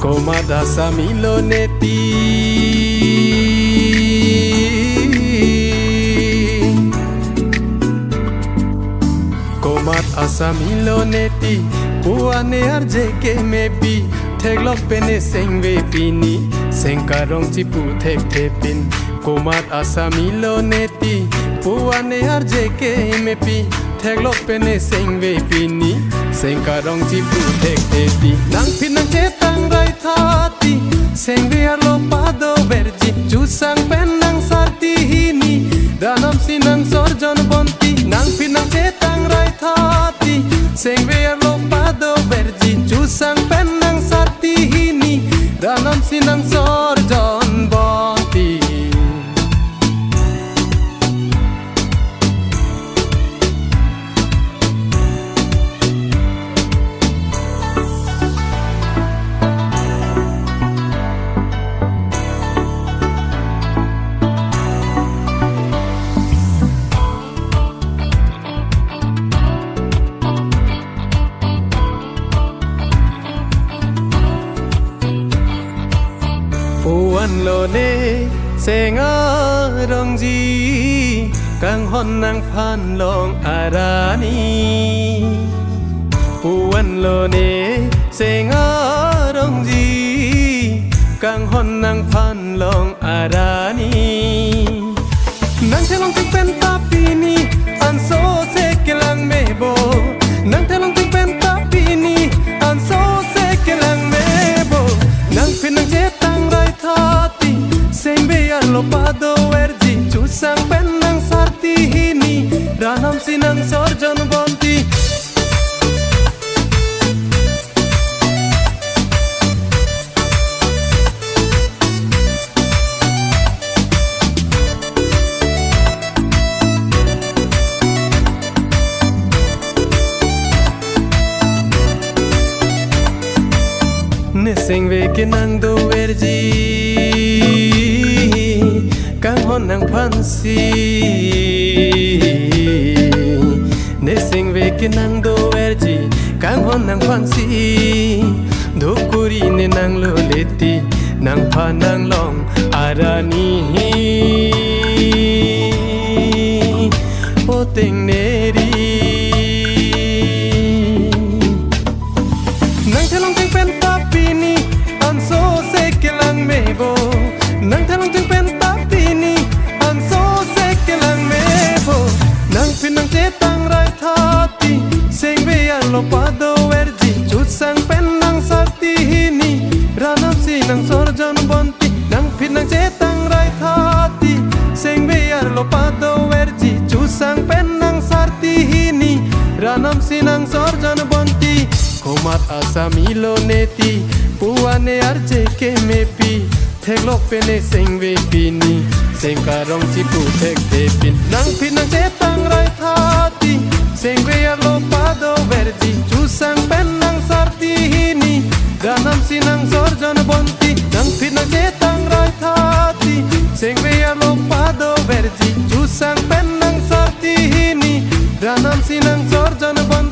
Komat asa miloneti Komat asa miloneti Puane arjeke mepi Teglok pene sengwe pini Sengkarong cipu tek tepin Komat asa miloneti Puane arjeke mepi Teglok pene sengwe pini Sengkarong cipu tek tepi Nang pinang cetang rai thati Sengwe arlo pado verji Jusang penang sarti hini Danam sinang sorjon bonti Nang pinang cetang rai thati Sengwe arlo pado verji Jusang penang sarti hini Danam sinang sorjon bonti Puan lo ne sengarong ji kang hon nang phan long arani Puan lo ne sengarong ji kang hon nang phan long arani Nang thelong ting pen tapini an so se kelang mebo Nang thelong ting pen tapini an so se kelang mebo Nang pinang jetang thati Sengbe arlo pado verji Jusang penang sarti hini Ranam sinang sorjon bonti Nesengwe kenang do verji Kang honang pansi Nesengwe kenang do verji Kang honang pansi Dhokuri ne nang lo leti Nang panang long arani Poteng neri Nang thelong teng pen tapini An so se kelang mebo Nang thelong teng pen tapini An so se kelang mebo Nang pinang cetang rai thati Sengwe arlo pado verji Jusang penang sarti hini Ranam sinang sorjon bonti Nang pinang cetang rai thati Sengwe arlo pado verji Jusang penang sarti hini Ranam sinang sorjon bonti Komat asa miloneti Puane arjeke mepi Teglok pene sengwe pini Sengkarong cipu tek tepin Nang pinang cetang rai thati Sengwe arlo pado verji Jusang penang sarti hini Danam sinang sorjon bonti Nang pinang cetang rai thati Sengwe arlo pado verji Jusang penang sarti hini Danam sinang sorjon bonti